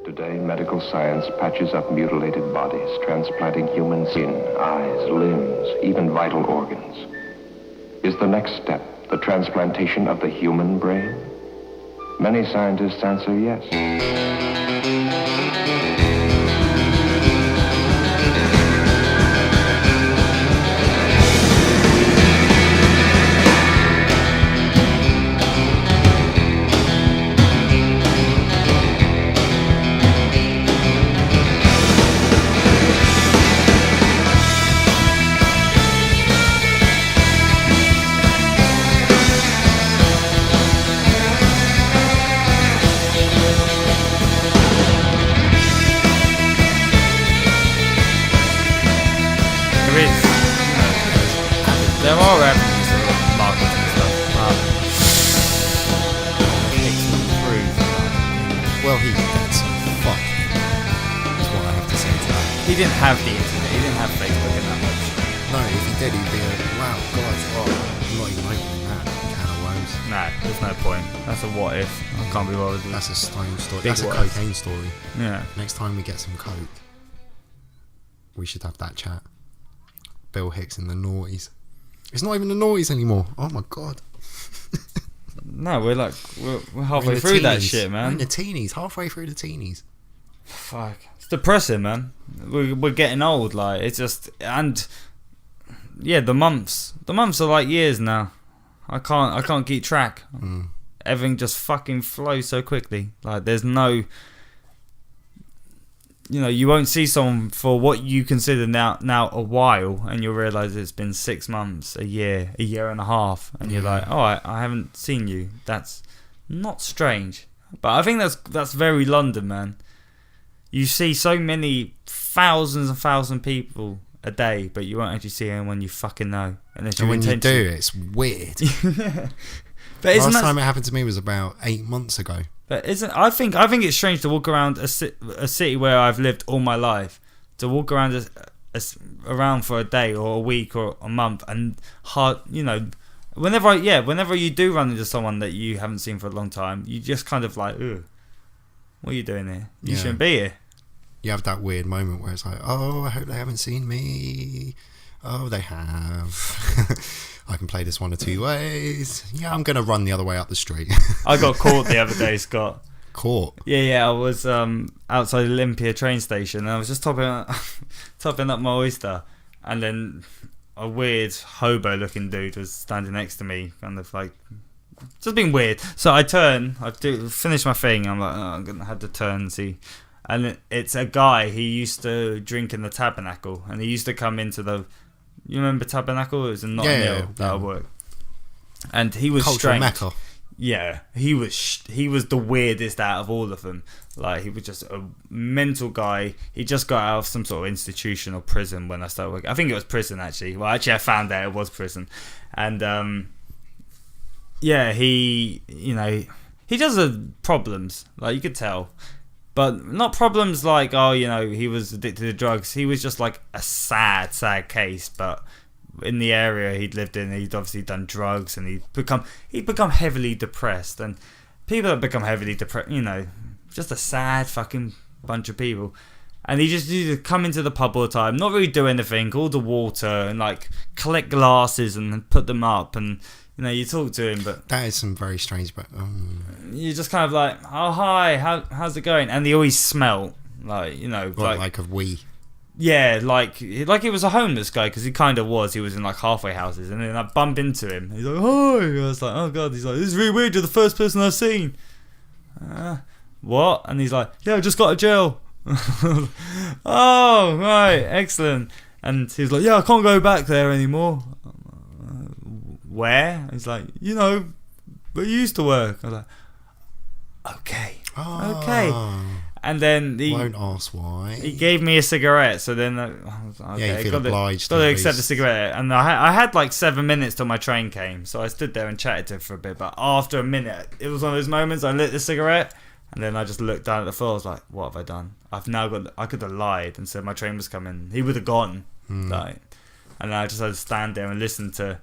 Today, medical science patches up mutilated bodies, transplanting human skin, eyes, limbs, even vital organs. Is the next step the transplantation of the human brain? Many scientists answer yes. There are avenues of marketing and stuff, but it's improved. Well, he did, so fuck him. That's what I have to say to that. He didn't have the internet, he didn't have Facebook in that much. No, if he did, he'd be a, wow, God, I'm not even opening that can of worms. No, there's no point. That's a what if. I can't be bothered with. That's a stone story. Big That's a what if. cocaine story. Yeah. Next time we get some coke, we should have that chat. Bill Hicks in the noughties. It's not even the noughties anymore. Oh my God. No, we're We're halfway in the through that teenies. shit, We're in man. the teenies, halfway through the teenies. Fuck. It's depressing, man. We're getting old, like, it's just, and yeah, the months are like years now. I can't keep track. Everything just fucking flows so quickly. Like, there's no, you know, you won't see someone for what you consider now a while, and you'll realise it's been 6 months, a year and a half, and you're like, oh, I haven't seen you. That's not strange, but I think that's very London, man. You see so many thousands and thousands of people a day, but you won't actually see anyone you fucking know. And when you do, it's weird. But Last time it happened to me was about 8 months ago. But I think it's strange to walk around a city where I've lived all my life, to walk around around for a day or a week or a month, and you know, whenever you do run into someone that you haven't seen for a long time, you just kind of like, ugh, what are you doing here? You shouldn't be here. You have that weird moment where it's like, oh, I hope they haven't seen me. Oh, they have. I can play this one of two ways. Yeah, I'm going to run the other way up the street. I got caught the other day, Scott. Caught? Yeah, I was outside Olympia train station, and I was just topping up my oyster, and then a weird hobo-looking dude was standing next to me, kind of like, just being weird. So I finish my thing, I'm like, oh, I'm going to have to turn and see. And it's a guy, he used to drink in the Tabernacle, and he used to come into the... You remember Tabernacle? It was in Notting Hill that I worked. And he was Cultural strange. Mecca. Yeah, he was the weirdest out of all of them. Like, he was just a mental guy. He just got out of some sort of institution or prison when I started working. I think it was prison, actually. Well, actually, I found out it was prison. And, yeah, he does have problems. Like, you could tell. But not problems like, oh, you know, he was addicted to drugs. He was just like a sad case. But in the area he'd lived in, he'd obviously done drugs, and he'd become heavily depressed. And people that become heavily depressed, you know, just a sad fucking bunch of people. And he just used to come into the pub all the time, not really do anything, order water and like collect glasses and put them up, and you know, you talk to him, but that is some very strange. But you're just kind of like, oh hi, how's it going? And they always smell like, you know, like a wee. Yeah, like he was a homeless guy, because he kind of was. He was in like halfway houses, and then I bump into him. He's like, hi. I was like, oh god. He's like, this is really weird. You're the first person I've seen. What? And he's like, yeah, I just got out of jail. Oh right, excellent. And he's like, yeah, I can't go back there anymore. Where? He's like, you know, where you used to work. I was like, okay. And then he won't ask why. He gave me a cigarette, so then I was like, okay, yeah, you feel obliged. Got to accept the cigarette. And I had like 7 minutes till my train came, so I stood there and chatted to him for a bit. But after a minute, it was one of those moments. I lit the cigarette, and then I just looked down at the floor. I was like, what have I done? I could have lied and said my train was coming. He would have gone, like, and I just had to stand there and listen to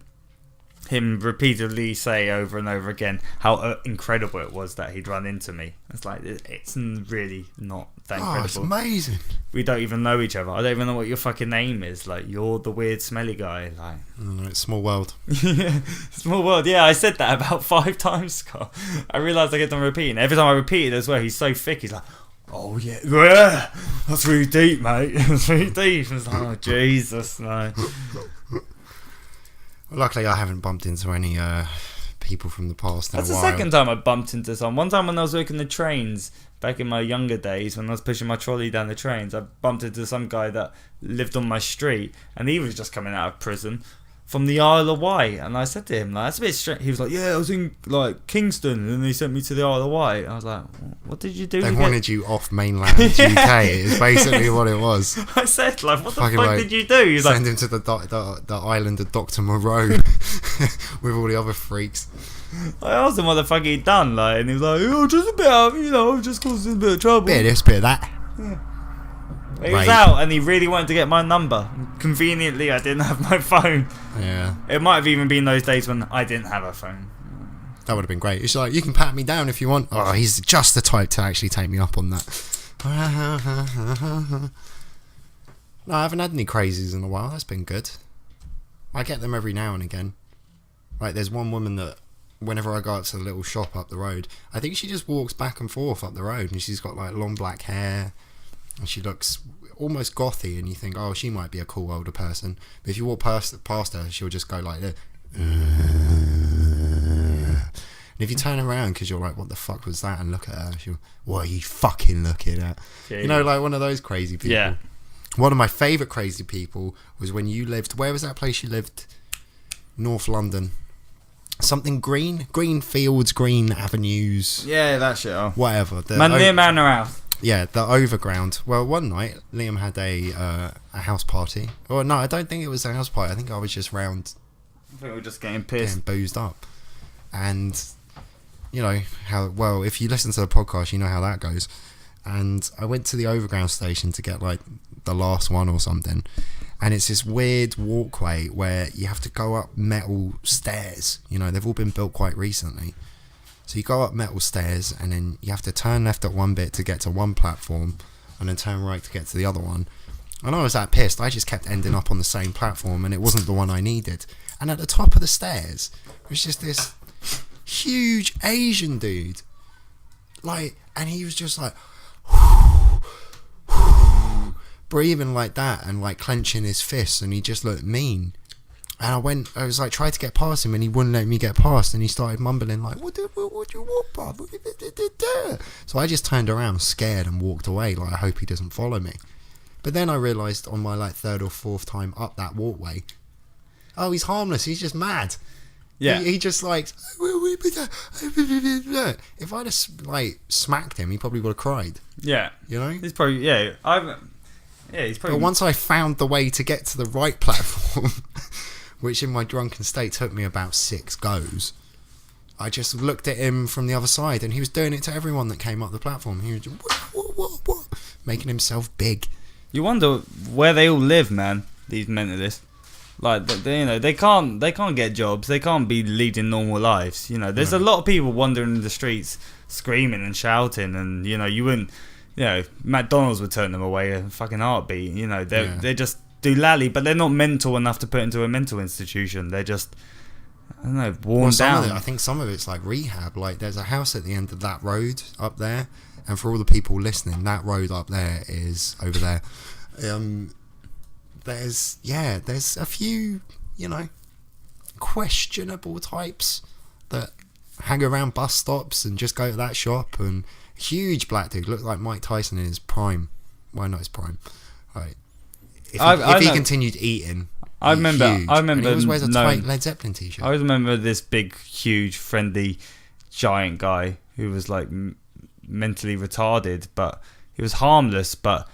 him repeatedly say over and over again how incredible it was that he'd run into me. It's like, it's really not that incredible. It's amazing. We don't even know each other. I don't even know what your fucking name is. Like, you're the weird smelly guy. Like, It's small world. small world. Yeah, I said that about 5 times, Scott. I realised I kept on repeating. Every time I repeat it as well, he's so thick. He's like, oh yeah, that's really deep, mate. That's really deep. It's like, oh Jesus, no. Luckily, I haven't bumped into any people from the past in That's a the while. second time I bumped into someone. One time when I was working the trains back in my younger days, when I was pushing my trolley down the trains, I bumped into some guy that lived on my street, and he was just coming out of prison from the Isle of Wight. And I said to him, like, that's a bit strange. He was like, yeah, I was in like Kingston, and they sent me to the Isle of Wight. I was like, what did you do? They wanted you off mainland UK. Is basically what it was. I said, like, what the Fucking, fuck like, did you do? He's like, Send him to the island of Dr. Moreau with all the other freaks. I asked him what the fuck he'd done, like, and he was like, oh, just a bit out, just causing a bit of trouble. Bit of this, bit of that. He was out, and he really wanted to get my number. Conveniently, I didn't have my phone. Yeah. It might have even been those days when I didn't have a phone. That would have been great. It's like, you can pat me down if you want. Oh, he's just the type to actually take me up on that. No, I haven't had any crazies in a while. That's been good. I get them every now and again. Like, there's one woman that, whenever I go up to the little shop up the road, I think she just walks back and forth up the road, and she's got like long black hair, and she looks almost gothy, and you think, oh, she might be a cool older person. But if you walk past her, she'll just go like this. And if you turn around because you're like, what the fuck was that, and look at her, she'll, what are you fucking looking at? Yeah, you know, like one of those crazy people. Yeah. One of my favourite crazy people was when you lived, where was that place you lived? North London. Something green? Green fields, green avenues. Yeah, that shit. Oh. Whatever. Near Manor House. Yeah, the overground. Well, one night, Liam had a house party. Or no, I don't think it was a house party. I think I was just round I think we were just getting pissed. getting boozed up. And, you know, how, well, if you listen to the podcast, you know how that goes. And I went to the overground station to get, like, the last one or something. And it's this weird walkway where you have to go up metal stairs. You know, they've all been built quite recently. So you go up metal stairs, and then you have to turn left at one bit to get to one platform, and then turn right to get to the other one. And I was that pissed. I just kept ending up on the same platform, and it wasn't the one I needed. And at the top of the stairs was just this huge Asian dude. Like, and he was just like, breathing like that and like clenching his fists, and he just looked mean. And I was like, tried to get past him, and he wouldn't let me get past, and he started mumbling like, what do you want, bruv? So I just turned around scared and walked away, like, I hope he doesn't follow me. But then I realised on my like 3rd or 4th time up that walkway, oh, he's harmless, he's just mad. Yeah. He just like, if I'd have like smacked him, he probably would have cried. Yeah. You know? He's probably, he's probably. But once I found the way to get to the right platform, which in my drunken state took me about 6 goes, I just looked at him from the other side, and he was doing it to everyone that came up the platform. He was just, what? Making himself big. You wonder where they all live, man. These mentalists, like they can't get jobs. They can't be leading normal lives. You know, there's a lot of people wandering in the streets, screaming and shouting, and you wouldn't. McDonald's would turn them away a fucking heartbeat. You know, they just do lally, but they're not mental enough to put into a mental institution. They're just, I don't know, worn down. I think some of it's like rehab. Like, there's a house at the end of that road up there, and for all the people listening, that road up there is over there. There's a few, questionable types that hang around bus stops and just go to that shop, and huge black dude, looked like Mike Tyson in his prime. Why not his prime? Right. If he continued eating, I remember. And he always wears a tight Led Zeppelin t-shirt. I always remember this big, huge, friendly, giant guy who was like mentally retarded, but he was harmless. But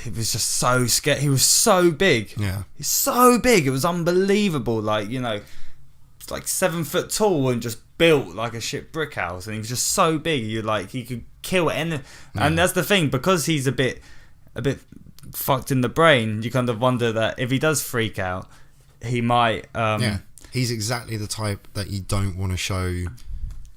he was just so scared. He was so big. Yeah, he's so big. It was unbelievable. Like, it's like 7 foot tall and just built like a shit brick house. And he was just so big. He could kill anything. Yeah. And that's the thing, because he's a bit fucked in the brain. You kind of wonder that if he does freak out, he might He's exactly the type that you don't want to show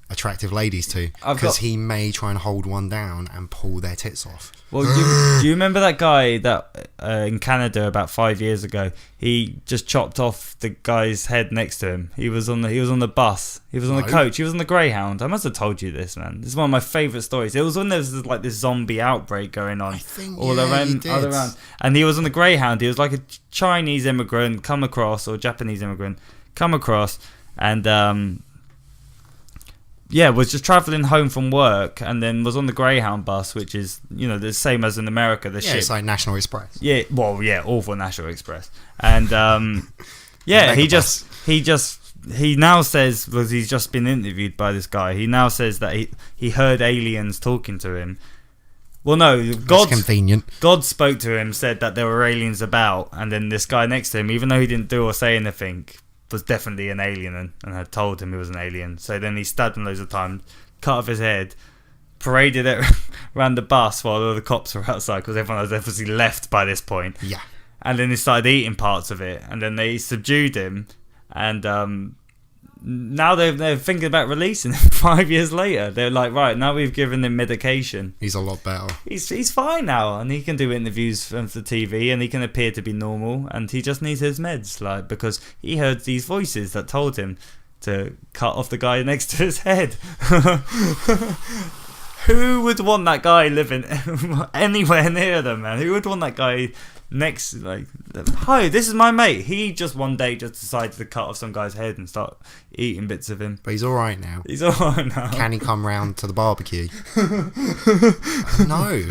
attractive ladies to, I've because got- he may try and hold one down and pull their tits off. Well, do you remember that guy that in Canada about 5 years ago? He just chopped off the guy's head next to him. He was on the bus. He was on the No. coach. He was on the Greyhound. I must have told you this, man. This is one of my favourite stories. It was when there was like this zombie outbreak going on I think, all yeah, around, you did. all around. And he was on the Greyhound. He was like a Chinese immigrant come across, or Japanese immigrant come across, and was just travelling home from work, and then was on the Greyhound bus, which is, you know, the same as in America. The Yeah, ship. it's like National Express. Yeah, well, yeah, all for National Express, and he now says, because he's just been interviewed by this guy, he now says that he heard aliens talking to him. Well, no, That's convenient. God spoke to him, said that there were aliens about, and then this guy next to him, even though he didn't do or say anything, was definitely an alien and had told him he was an alien. So then he stabbed him loads of times, cut off his head, paraded it around the bus while all the cops were outside, because everyone was obviously left by this point. Yeah. And then he started eating parts of it, and then they subdued him, and now they're thinking about releasing him 5 years later. They're like, right, now we've given him medication. He's a lot better. He's fine now, and he can do interviews for TV, and he can appear to be normal, and he just needs his meds, like, because he heard these voices that told him to cut off the guy next to his head. Who would want that guy living anywhere near them, man? Who would want that guy next? Like, hi, this is my mate. He just one day just decided to cut off some guy's head and start eating bits of him. But he's alright now. He's alright now. Can he come round to the barbecue? No.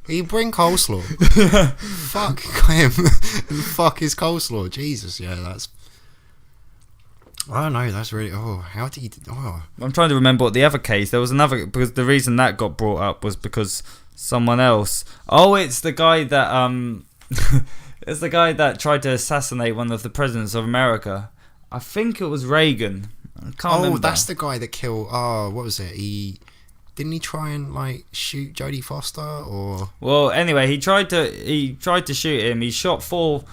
He bring coleslaw. Fuck him. Fuck his coleslaw. Jesus, yeah, that's... I don't know, that's really... Oh, how did he... Oh. I'm trying to remember what the other case... There was another... Because the reason that got brought up was because someone else... Oh, it's the guy that... it's the guy that tried to assassinate one of the presidents of America. I think it was Reagan. I can't remember. Oh, that's the guy that killed... Oh, what was it? Didn't he try and, like, shoot Jodie Foster, or... Well, anyway, he tried to shoot him. He shot four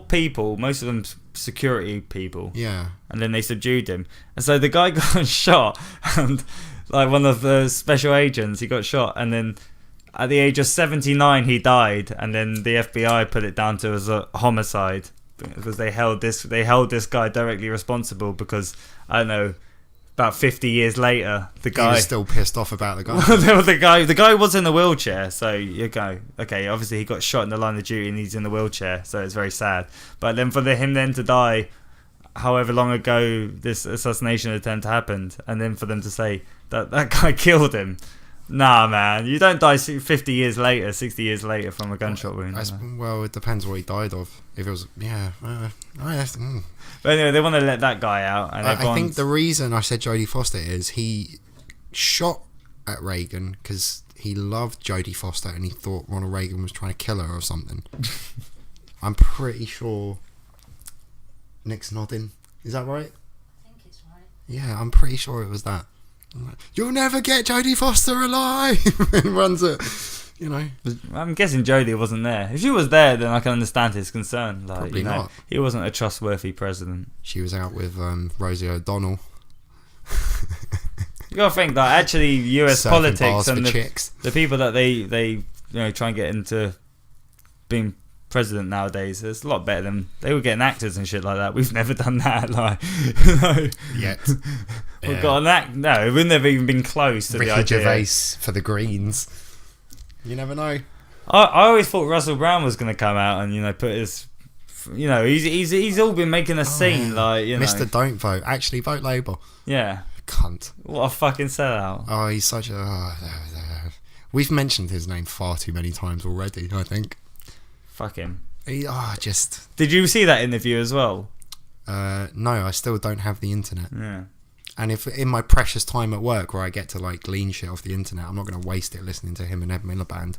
people, most of them security people. Yeah. And then they subdued him. And so the guy got shot, and like one of the special agents, he got shot, and then at the age of 79 he died, and then the FBI put it down to as a homicide because they held this guy directly responsible because, I don't know, about 50 years later, the guy... He was still pissed off about the guy. the guy was in a wheelchair, so you go, okay, obviously he got shot in the line of duty and he's in the wheelchair, so it's very sad. But then for him then to die, however long ago this assassination attempt happened, and then for them to say that guy killed him, nah, man, you don't die 50 years later, 60 years later from a gunshot wound. Well, it depends what he died of. If it was... Yeah. But anyway, they want to let that guy out. And I think the reason I said Jodie Foster is he shot at Reagan because he loved Jodie Foster and he thought Ronald Reagan was trying to kill her or something. I'm pretty sure. Nick's nodding. Is that right? I think it's right. Yeah, I'm pretty sure it was that. You'll never get Jodie Foster alive! And runs it. You know, I'm guessing Jodie wasn't there. If she was there, then I can understand his concern. Like, Probably not. He wasn't a trustworthy president. she was out with Rosie O'Donnell. You gotta think that actually U.S. Surfing politics bars and for chicks. the people that they try and get into being president nowadays, it's a lot better than they were getting actors and shit like that. We've never done that. Like, Yet. we've got an act. No, we've never even been close to Ricky the idea. Gervais for the Greens. You never know. I always thought Russell Brand was going to come out and put his, he's all been making a scene, yeah. like, Mr. Don't Vote. Actually, vote Labour. Yeah. Cunt. What a fucking sellout. Oh, he's such a... we've mentioned his name far too many times already, I think. Fuck him. Just... Did you see that interview as well? No, I still don't have the internet. Yeah. And if in my precious time at work where I get to like glean shit off the internet, I'm not going to waste it listening to him and Ed Miliband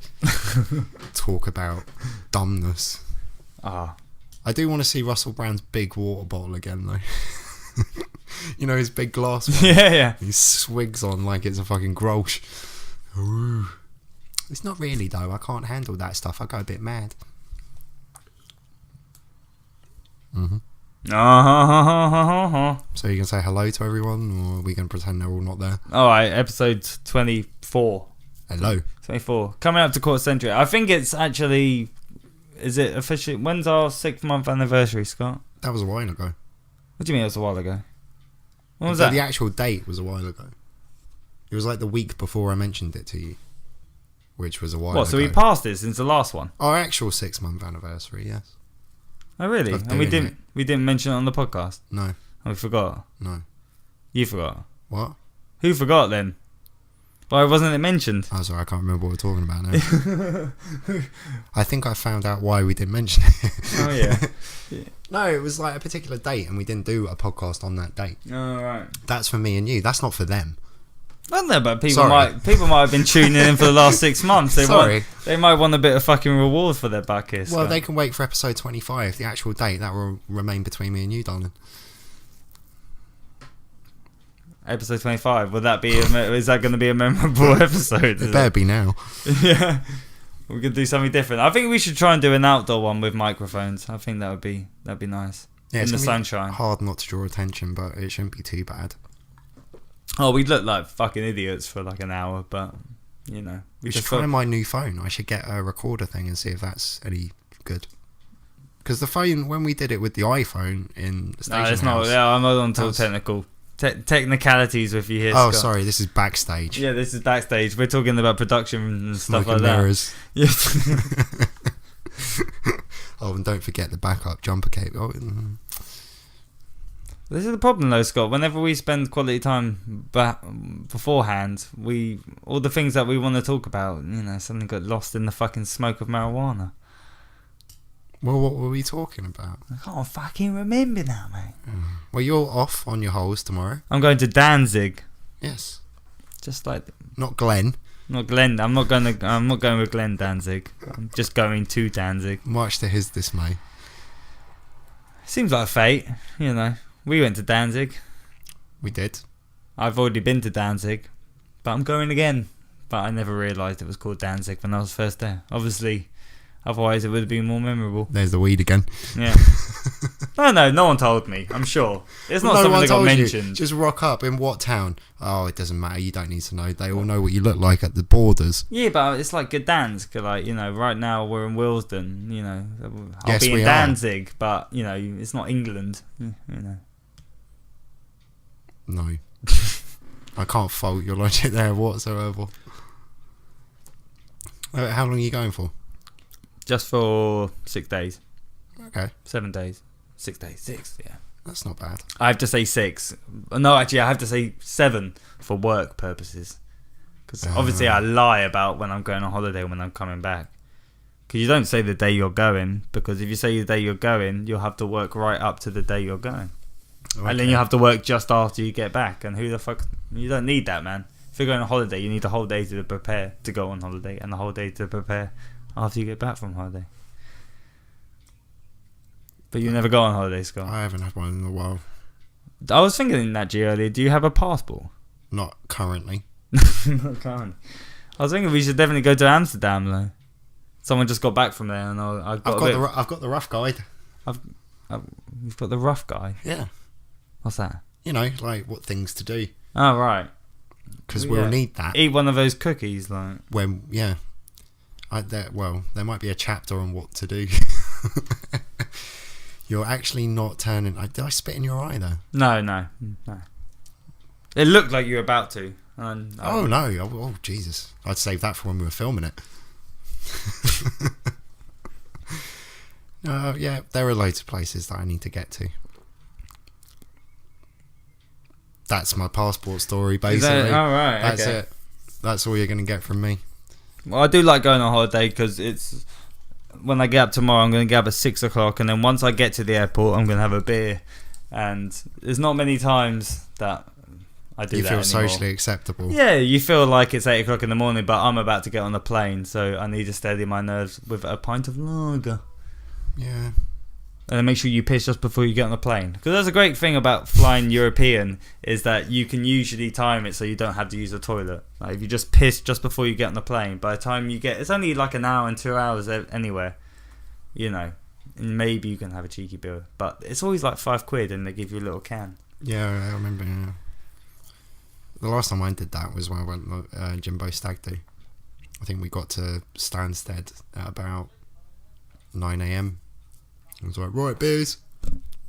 talk about dumbness. Ah. I do want to see Russell Brand's big water bottle again though. His big glass one. Yeah. He swigs on like it's a fucking Grolsch. Ooh. It's not really though. I can't handle that stuff. I go a bit mad. So you can say hello to everyone, or are we going to pretend they're all not there? Alright, episode 24. Hello. 24. Coming up to quarter century. I think it's actually... Is it officially... When's our 6-month anniversary, Scott? That was a while ago. What do you mean it was a while ago? When was that? The actual date was a while ago. It was like the week before I mentioned it to you, which was a while ago. What, so we passed it since the last one? Our actual 6-month anniversary, yes. Oh, really? And we didn't mention it on the podcast? No. And we forgot? No. You forgot? What? Who forgot then? Why wasn't it mentioned? Oh, sorry, I can't remember what we're talking about now. I think I found out why we didn't mention it. Oh, yeah. No, it was like a particular date and we didn't do a podcast on that date. Oh, right. That's for me and you. That's not for them. I don't know, but people might have been tuning in for the last 6 months. They might want a bit of fucking reward for their back here. Well, they can wait for episode 25, the actual date. That will remain between me and you, darling. Episode 25. Would that be? Is that going to be a memorable episode? It better be now. Yeah, we could do something different. I think we should try and do an outdoor one with microphones. I think that'd be nice. Yeah, in the sunshine. Hard not to draw attention, but it shouldn't be too bad. Oh, we'd look like fucking idiots for like an hour, but you know, we should try my new phone. I should get a recorder thing and see if that's any good. Because the phone, when we did it with the iPhone in the station house, not. Yeah, I'm not on to technical. Technicalities with you here, Oh, Scott. Sorry, this is backstage. Yeah, this is backstage. We're talking about production and stuff Smoke like mirrors. that. Yeah. Oh, and don't forget the backup jumper cable. This is the problem, though, Scott. Whenever we spend quality time beforehand, all the things that we want to talk about, suddenly got lost in the fucking smoke of marijuana. Well, what were we talking about? I can't fucking remember now, mate. Well, you're off on your holes tomorrow. I'm going to Danzig. Yes. Just like not Glenn. Not Glenn. I'm not going with Glenn Danzig. I'm just going to Danzig. Much to his dismay. Seems like fate, We went to Danzig. We did. I've already been to Danzig, but I'm going again. But I never realised it was called Danzig when I was first there. Obviously. Otherwise, it would have been more memorable. There's the weed again. Yeah. No one told me. I'm sure. It's not something that got mentioned. Just rock up in what town? Oh, it doesn't matter. You don't need to know. They all know what you look like at the borders. Yeah, but it's like Gdansk. Like, right now we're in Willesden. I'll yes, be in we Danzig, but, it's not England. No. I can't fault your logic there whatsoever. How long are you going for? Just for 6 days. Okay. 7 days. 6 days. 6, yeah. That's not bad. I have to say 6. No, actually, I have to say 7 for work purposes. Because obviously I lie about when I'm going on holiday and when I'm coming back. Because you don't say the day you're going. Because if you say the day you're going, you'll have to work right up to the day you're going. Okay. And then you have to work just after you get back. And who the fuck... You don't need that, man. If you're going on holiday, you need the whole day to prepare to go on holiday. And the whole day to prepare after you get back from holiday. But you never go on holiday, Scott. I haven't had one in a while. I was thinking that earlier. Do you have a passport? Not currently. Not currently. I was thinking we should definitely go to Amsterdam, though. Someone just got back from there, and I've got the rough guide. You've got the rough guide. Yeah. What's that? Like what things to do. Oh, right. Because we'll need that. Eat one of those cookies, like. Yeah. There might be a chapter on what to do. You're actually not turning... Did I spit in your eye, though? No. It looked like you were about to. No. Oh, Jesus. I'd save that for when we were filming it. Yeah, there are loads of places that I need to get to. That's my passport story, basically. Right. That's it. That's all you're going to get from me. Well, I do like going on holiday because it's... When I get up tomorrow, I'm going to get up at 6 o'clock, and then once I get to the airport, I'm going to have a beer. And there's not many times that I do that anymore. You feel socially acceptable. Yeah, you feel like it's 8 o'clock in the morning, but I'm about to get on a plane, so I need to steady my nerves with a pint of lager. Yeah. And then make sure you piss just before you get on the plane. Because that's a great thing about flying European, is that you can usually time it so you don't have to use the toilet. Like if you just piss just before you get on the plane, by the time you get... It's only like an hour and 2 hours anywhere. and maybe you can have a cheeky beer, but it's always like £5 and they give you a little can. Yeah, I remember. Yeah. The last time I did that was when I went Jimbo Stag Do. I think we got to Stansted at about 9 a.m. I was like, right, beers.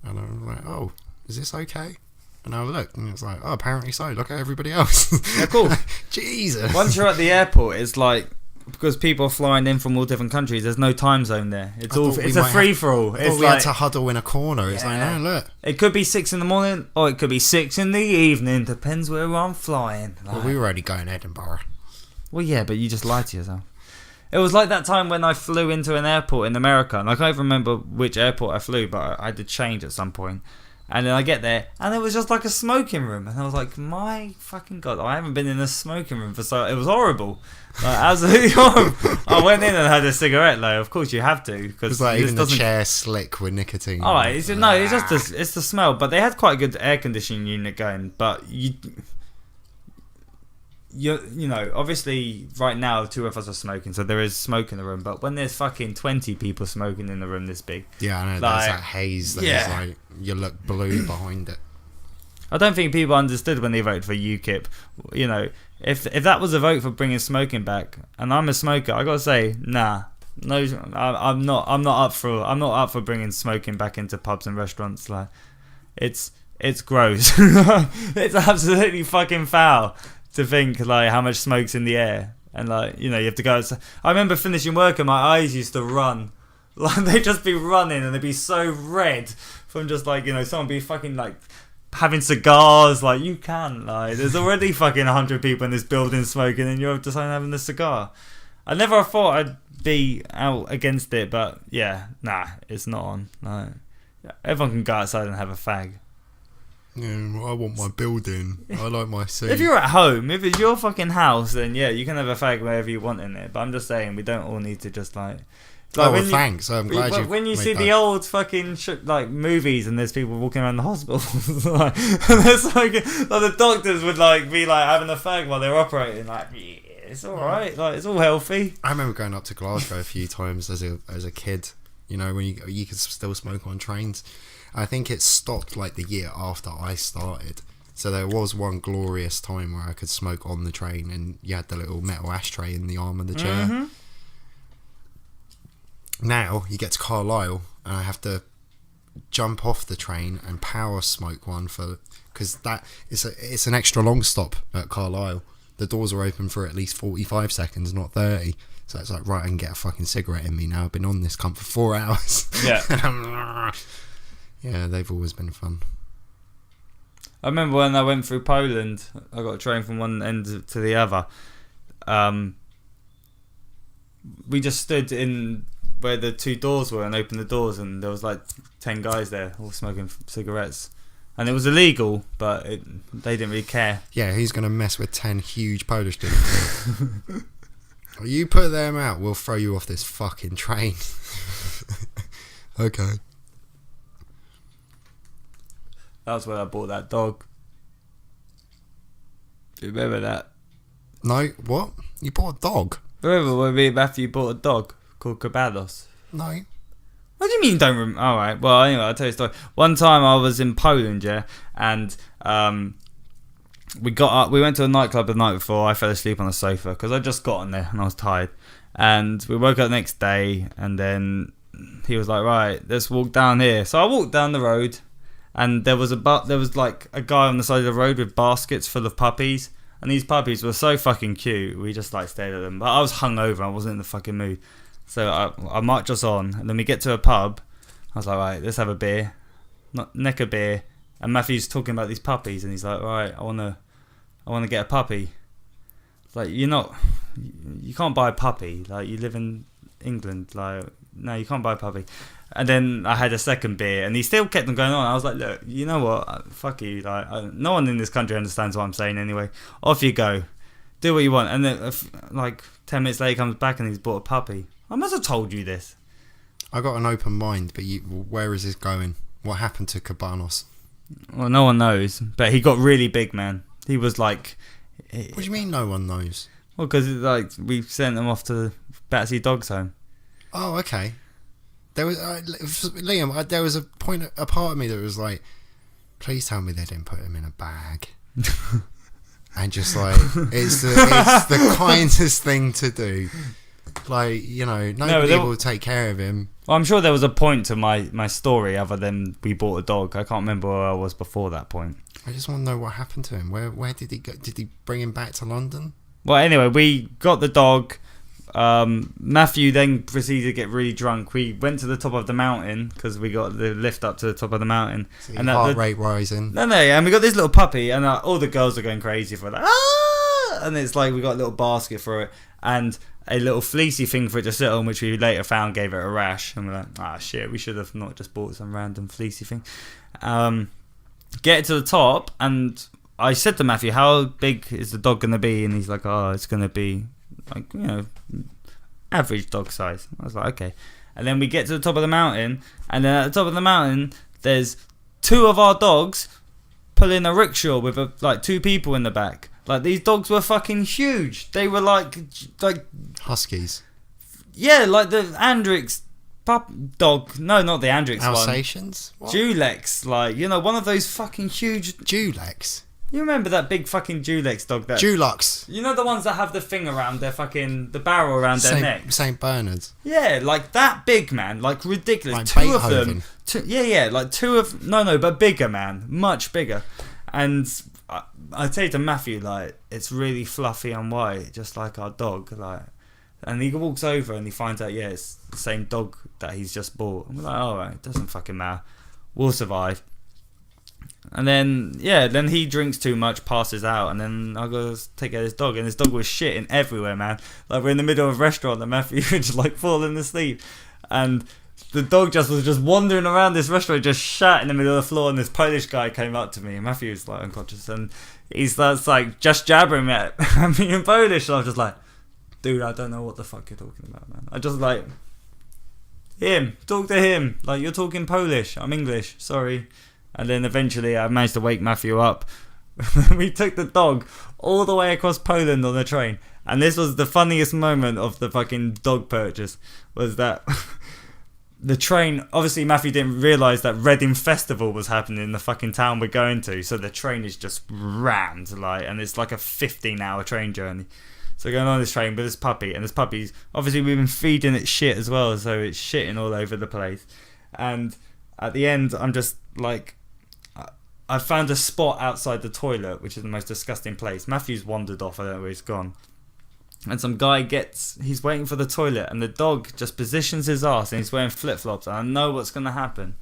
And I was like, oh, is this okay? And I looked, and it was like, oh, apparently so. Look at everybody else. Yeah, cool. Jesus. Once you're at the airport, it's like, because people are flying in from all different countries, there's no time zone there. It's a free for all. It's we had to huddle in a corner. It's like, no, look. It could be 6 a.m, or it could be 6 p.m. Depends where I'm flying. Well, we were already going to Edinburgh. Well, yeah, but you just lied to yourself. It was like that time when I flew into an airport in America, and I can't even remember which airport I flew, but I had to change at some point. And then I get there, and it was just like a smoking room, and I was like, "My fucking god, I haven't been in a smoking room for so." It was horrible, like, absolutely horrible. I went in and had a cigarette. Though, of course, you have to, because it's like even the chair slick with nicotine. Oh, it's just it's the smell. But they had quite a good air conditioning unit going. But you know, obviously right now 2 of us are smoking, so there is smoke in the room. But when there's fucking 20 people smoking in the room this big, yeah, I know, there's that haze that is like you look blue behind it. I don't think people understood when they voted for UKIP. You know, if that was a vote for bringing smoking back, and I'm a smoker, I gotta say, nah, no, I'm not up for bringing smoking back into pubs and restaurants. Like, it's gross. It's absolutely fucking foul to think like how much smoke's in the air, and like, you know, you have to go outside. I remember finishing work and my eyes used to run, like they'd just be running and they'd be so red from just like, you know, someone be fucking like having cigars. Like, you can, like, there's already fucking 100 people in this building smoking and you're just having a cigar. I never thought I'd be out against it, but yeah, nah, it's not on. Like, everyone can go outside and have a fag. Yeah, I want my building. I like my seat. If you're at home, if it's your fucking house, then yeah, you can have a fag wherever you want in it. But I'm just saying, we don't all need to just like. Oh, well, thanks. I'm glad you. When you see the old fucking like movies and there's people walking around the hospitals, like, and there's like the doctors would like be like having a fag while they're operating, like, yeah, it's all right, like, it's all healthy. I remember going up to Glasgow a few times as a kid. You know, when you could still smoke on trains. I think it stopped like the year after I started. So there was one glorious time where I could smoke on the train, and you had the little metal ashtray in the arm of the chair. Mm-hmm. Now you get to Carlisle, and I have to jump off the train and power smoke one because it's an extra long stop at Carlisle. The doors are open for at least 45 seconds, not 30. So it's like, right, I can get a fucking cigarette in me now. I've been on this cunt for 4 hours. Yeah. Yeah, they've always been fun. I remember when I went through Poland, I got a train from one end to the other. We just stood in where the 2 doors were and opened the doors, and there was like 10 guys there all smoking cigarettes. And it was illegal, but they didn't really care. Yeah, who's going to mess with 10 huge Polish dudes? You put them out, we'll throw you off this fucking train. Okay. That was when I bought that dog. Do you remember that? No, what? You bought a dog? Remember when me and Matthew bought a dog called Cabanos? No. What do you mean don't remember? Alright, well, anyway, I'll tell you a story. One time I was in Poland, yeah, and we got up, we went to a nightclub the night before. I fell asleep on the sofa because I just got on there and I was tired. And we woke up the next day, and then he was like, right, let's walk down here. So I walked down the road, and there was like a guy on the side of the road with baskets full of puppies, and these puppies were so fucking cute. We just like stared at them, but I was hungover. I wasn't in the fucking mood, so I marched us on, and then we get to a pub. I was like, right, let's have a beer, neck a beer, and Matthew's talking about these puppies, and he's like, right, I wanna get a puppy. Like, you can't buy a puppy. Like, you live in England. Like, no, you can't buy a puppy. And then I had a second beer, and he still kept on going on. I was like, look, you know what? Fuck you. Like, no one in this country understands what I'm saying anyway. Off you go. Do what you want. And then, like, 10 minutes later, he comes back and he's bought a puppy. I must have told you this. I got an open mind, but where is this going? What happened to Cabanos? Well, no one knows. But he got really big, man. He was like... What do you mean no one knows? Well, because like we sent him off to Batsy Dog's home. Oh, okay. there was Liam. There was a part of me that was like, please tell me they didn't put him in a bag. And just like it's the kindest thing to do. Like, you know, nobody will take care of him. Well, I'm sure there was a point to my story other than we bought a dog. I can't remember where I was before that point. I just want to know what happened to him. Where did he go? Did he bring him back to London? Well, anyway, we got the dog. Matthew then proceeded to get really drunk. We went to the top of the mountain because we got the lift up to the top of the mountain. So and heart rate rising. No, and we got this little puppy, and all the girls are going crazy for it. Like, ah! And it's like we got a little basket for it and a little fleecy thing for it to sit on, which we later found gave it a rash. And we're like, shit, we should have not just bought some random fleecy thing. Get it to the top, and I said to Matthew, how big is the dog going to be? And he's like, it's going to be like, you know, average dog size. I was like, okay. And then we get to the top of the mountain, and then at the top of the mountain there's two of our dogs pulling a rickshaw with like two people in the back. Like, these dogs were fucking huge. They were like huskies. Yeah, like the Andrix pup dog. No, not the Andrix Alsatians? one. Julex, like, you know, one of those fucking huge. Julex. You remember that big fucking Julex dog? That Dulux. You know the ones that have the thing around their fucking the barrel around their neck. St. Bernards. Yeah, like that big, man, like ridiculous. Like two Beethoven. of them. Like two of but bigger, man, much bigger. And I say to Matthew, like, it's really fluffy and white, just like our dog, like. And he walks over and he finds out, it's the same dog that he's just bought. And we're like, alright, it doesn't fucking matter. We'll survive. And then, then he drinks too much, passes out, and then I go take care of this dog, and this dog was shitting everywhere, man. Like, we're in the middle of a restaurant, and Matthew was just like falling asleep, and the dog was just wandering around this restaurant, just shat in the middle of the floor, and this Polish guy came up to me, and Matthew was like unconscious, and he starts like just jabbering at me in Polish, and I was just like, dude, I don't know what the fuck you're talking about, man. I just like, talk to him, like, you're talking Polish, I'm English, sorry. And then eventually I managed to wake Matthew up. We took the dog all the way across Poland on the train. And this was the funniest moment of the fucking dog purchase. Was that the train... Obviously Matthew didn't realise that Reading Festival was happening in the fucking town we're going to. So the train is just rammed. And it's like a 15-hour train journey. So going on this train with this puppy. And this puppy's... Obviously we've been feeding it shit as well. So it's shitting all over the place. And at the end I'm just like... I found a spot outside the toilet, which is the most disgusting place. Matthew's wandered off, I don't know where he's gone. And some guy he's waiting for the toilet, and the dog just positions his ass, and he's wearing flip-flops, and I know what's going to happen.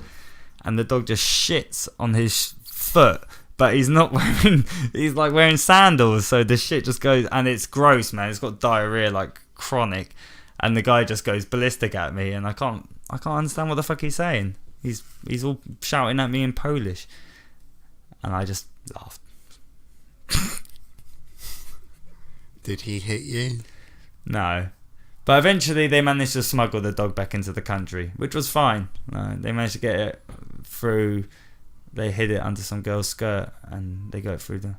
And the dog just shits on his foot, but he's not wearing, he's like wearing sandals, so the shit just goes, and it's gross, man. It's got diarrhea, like chronic. And the guy just goes ballistic at me, and I can't understand what the fuck he's saying. He's all shouting at me in Polish. And I just laughed. Did he hit you? No. But eventually they managed to smuggle the dog back into the country, which was fine. They managed to get it through... They hid it under some girl's skirt, and they got it through the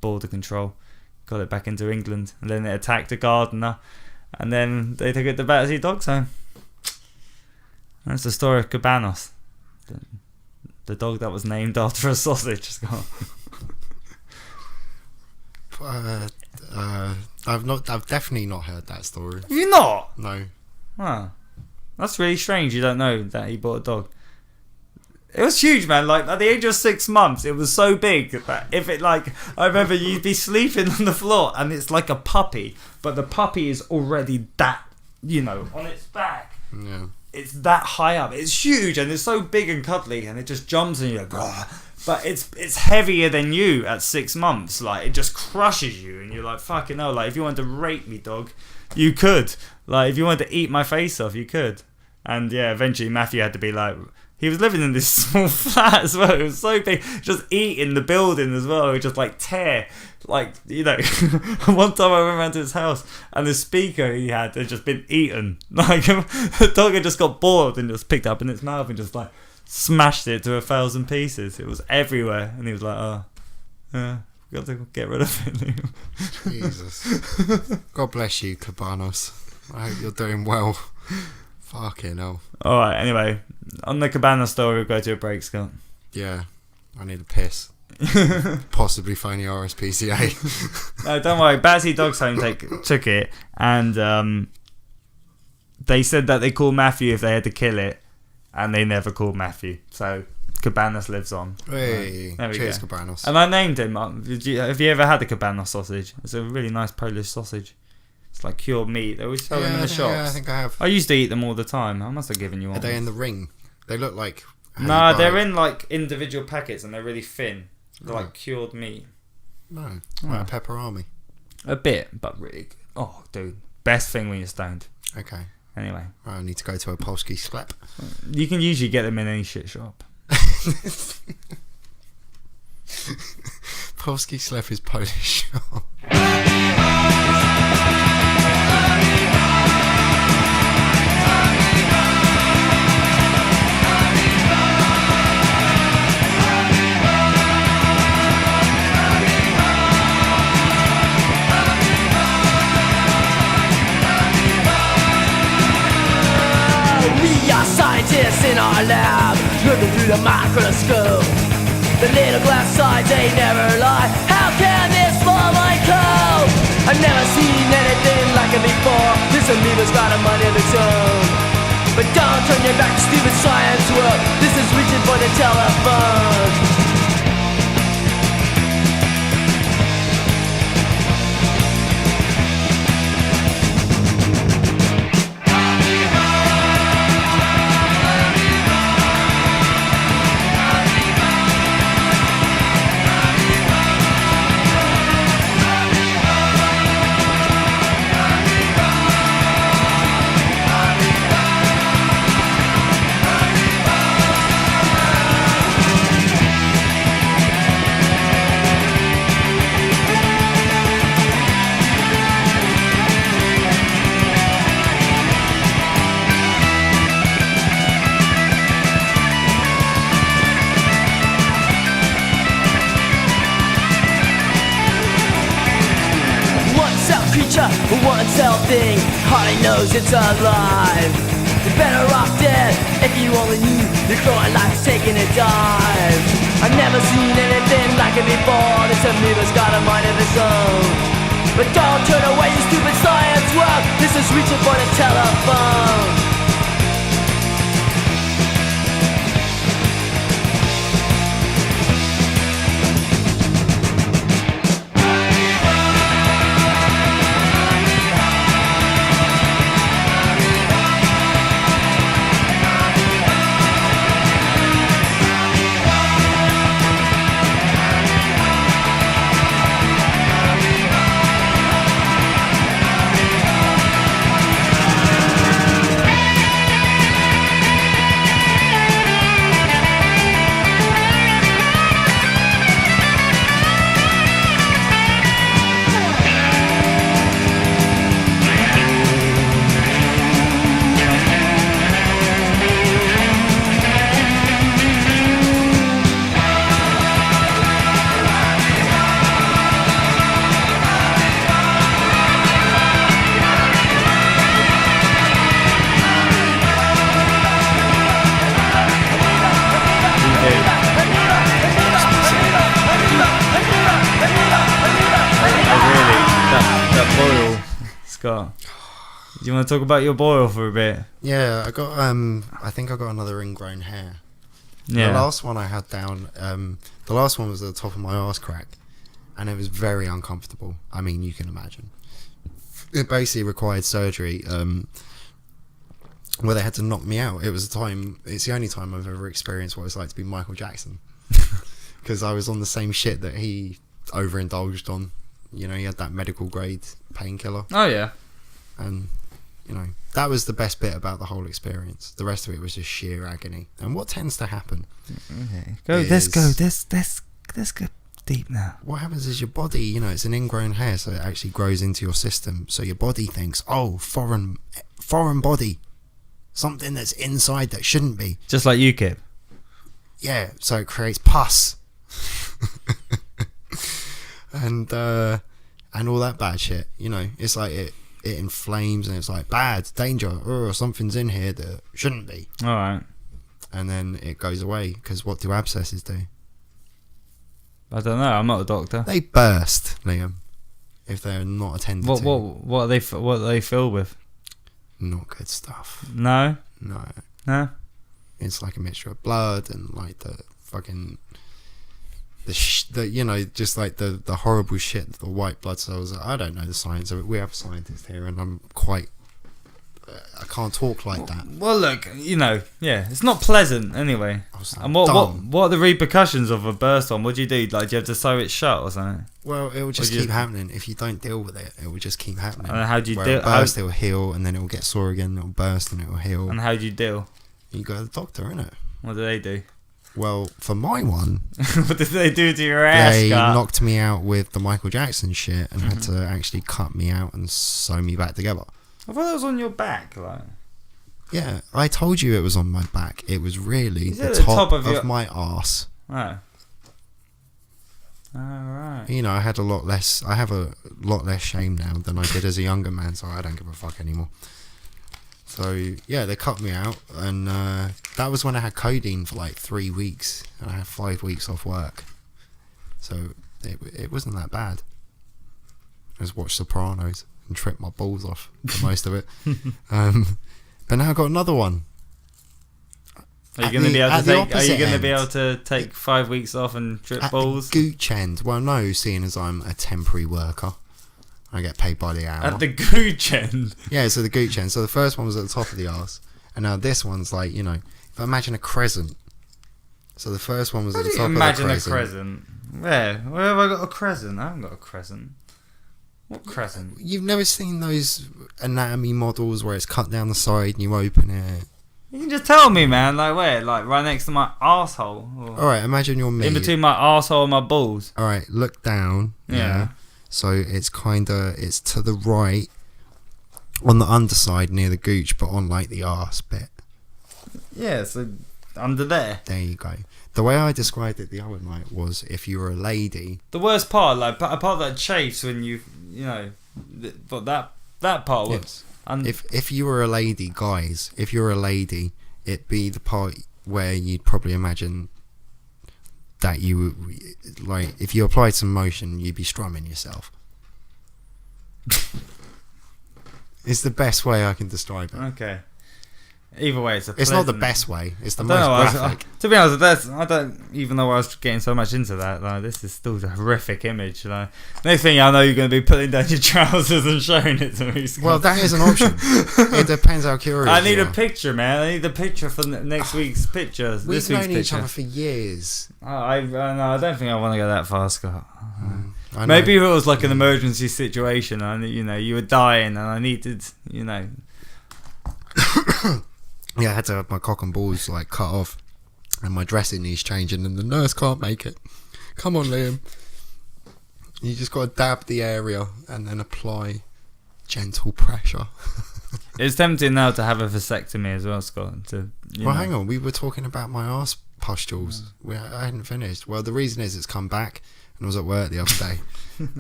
border control. Got it back into England. And then it attacked a gardener. And then they took it to Battersea Dogs Home. That's the story of Cabanos. The dog that was named after a sausage. I've definitely not heard that story. Have you not? No. Huh. That's really strange. You don't know that he bought a dog. It was huge, man. Like, at the age of 6 months, it was so big that if it, like, I remember you'd be sleeping on the floor and it's like a puppy, but the puppy is already that, you know, on its back. Yeah. It's that high up. It's huge and it's so big and cuddly, and it just jumps and you're like, "Grr." But it's heavier than you at 6 months. Like, it just crushes you, and you're like, fucking hell. Like, if you wanted to rape me, dog, you could. Like, if you wanted to eat my face off, you could. And yeah, eventually Matthew had to be like, he was living in this small flat as well. It was so big, just eating the building as well. It would just like tear, like, you know. One time I went around to his house and the speaker he had just been eaten. Like, the dog had just got bored and just picked it up in its mouth and just like smashed it to 1,000 pieces. It was everywhere, and he was like, "Oh, yeah, got to get rid of it." Jesus. God bless you, Cabanos. I hope you're doing well. Fucking hell. Alright, anyway. On the Cabana story, we'll go to a break, Scott. Yeah, I need a piss. Possibly phone the RSPCA. No, don't worry. Batsy Dogs Home took it, and they said that they called Matthew if they had to kill it, and they never called Matthew. So Cabanas lives on. Hey, there we cheers, go. Cabanas. And I named him. Have you ever had a Cabana sausage? It's a really nice Polish sausage. It's like cured meat. They always sell them in the shops. Yeah, I think I have. I used to eat them all the time. I must have given you one. Are they in the ring? They look like... No, they're in like individual packets and they're really thin. They're like cured meat. No, like a pepperami. A bit, but really good. Oh, dude. Best thing when you're stoned. Okay. Anyway. Right, I need to go to a Polski sklep. You can usually get them in any shit shop. Polski sklep is Polish shop. We are scientists in our lab, looking through the microscope. The little glass sides, they never lie. How can this small mind cope? I've never seen anything like it before. This amoeba's got a mind of its own. But don't turn your back to stupid science world. This is reaching for the telephone. One cell thing, hardly knows it's alive. You're better off dead if you only knew your growing life's taking a dive. I've never seen anything like it before. This amoeba's got a mind of its own. But don't turn away, you stupid science world. This is reaching for the telephone. Scott, do you want to talk about your boil for a bit? Yeah, I got I think I got another ingrown hair. Yeah. The last one I had down, the last one was at the top of my arse crack, and it was very uncomfortable. I mean, you can imagine. It basically required surgery, where they had to knock me out. It was a time. It's the only time I've ever experienced what it's like to be Michael Jackson, because I was on the same shit that he overindulged on. You know, he had that medical grade painkiller. Oh yeah. And you know, that was the best bit about the whole experience. The rest of it was just sheer agony. And what tends to happen? Okay. Let's go deep now. What happens is your body, you know, it's an ingrown hair, so it actually grows into your system. So your body thinks, oh, foreign body, something that's inside that shouldn't be. Just like UKIP. Yeah. So it creates pus. and all that bad shit. You know, it's like it inflames and it's like bad, danger, something's in here that shouldn't be. All right. And then it goes away, because what do abscesses do? I don't know. I'm not a doctor. They burst, Liam, if they're not attended to. What are they filled with? Not good stuff. No. No. It's like a mixture of blood and like the fucking just like the horrible shit, the white blood cells. I don't know the science of it. We have a scientist here, and I'm quite. I can't talk like that. Well, look, it's not pleasant anyway. And what are the repercussions of a burst on? What do you do? Like, do you have to sew it shut or something? Well, it will just keep happening. If you don't deal with it, it will just keep happening. And how do you deal? Burst, it will heal, and then it will get sore again. It will burst, and it will heal. And how do you deal? You go to the doctor, innit? What do they do? Well, for my one, what did they do to your ass? They knocked me out with the Michael Jackson shit and had to actually cut me out and sew me back together. I thought it was on your back, like. Yeah, I told you it was on my back. It was really the top of my arse. Oh. Alright. I have a lot less shame now than I did as a younger man, so I don't give a fuck anymore. So, yeah, they cut me out, and that was when I had codeine for like 3 weeks, and I had 5 weeks off work. So, it wasn't that bad. I just watched Sopranos and tripped my balls off for most of it. But now I've got another one. Are you going to be able to take 5 weeks off and trip balls? At the gooch end. Well, no, seeing as I'm a temporary worker. I get paid by the hour. At the gooch end? Yeah, so the gooch end. So the first one was at the top of the arse. And now this one's like, if I imagine a crescent. So the first one was at the top of the crescent. Imagine a crescent. Where have I got a crescent? I haven't got a crescent. What crescent? You've never seen those anatomy models where it's cut down the side and you open it? You can just tell me, man. Like where? Like right next to my arsehole? Alright, imagine you're me. In between my arsehole and my balls. Alright, look down. Yeah. So it's it's to the right on the underside near the gooch, but on like the arse bit. Yeah, so under there. There you go. The way I described it the other night was if you were a lady. The worst part, like a part that chafes when but that part was. Yes. If you were a lady, guys, if you're a lady, it'd be the part where you'd probably imagine that you like if you applied some motion, you'd be strumming yourself. It's the best way I can describe it. Okay. Either way, it's not the best way. It's the most graphic. To be honest, I don't even know why I was getting so much into that. Like, this is still a horrific image. Like, next thing I know, you're going to be putting down your trousers and showing it to me. Well, that is an option. It depends how curious. I need a picture, man. I need the picture for next week's picture. We've known each other for years. I don't think I want to go that far, Scott. Maybe if it was like an emergency situation, and you were dying, and I needed, Yeah, I had to have my cock and balls like cut off, and my dressing needs changing, and the nurse can't make it. Come on, Liam. You just got to dab the area and then apply gentle pressure. It's tempting now to have a vasectomy as well, Scott. Hang on. We were talking about my arse pustules. I hadn't finished. Well, the reason is it's come back, and I was at work the other day,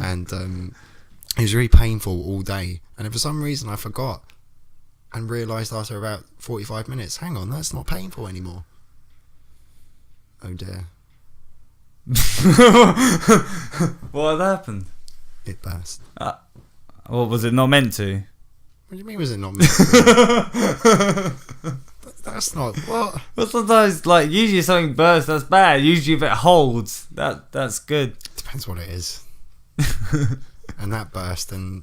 and it was really painful all day, and for some reason I forgot. And realised after about 45 minutes, hang on, that's not painful anymore. Oh dear. What had happened? It burst. What was it not meant to? What do you mean was it not meant to? That's not... What? Well, sometimes, usually something bursts, that's bad. Usually if it holds, that's good. Depends what it is. And that burst, and,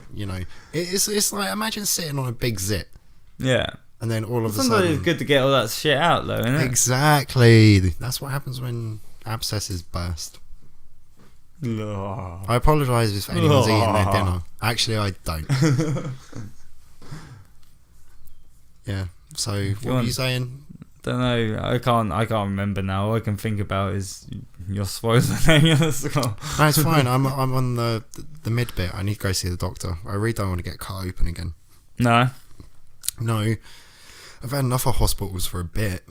it's like, imagine sitting on a big zit. Yeah. And then all of a Sometimes sudden... it's good to get all that shit out, though, isn't it? Exactly. That's what happens when abscesses burst. I apologise if anyone's eating their dinner. Actually, I don't. Yeah. So, what were you saying? Don't know. I can't remember now. All I can think about is your swollen name. No, it's fine. I'm on the mid bit. I need to go see the doctor. I really don't want to get cut open again. No, I've had enough of hospitals for a bit.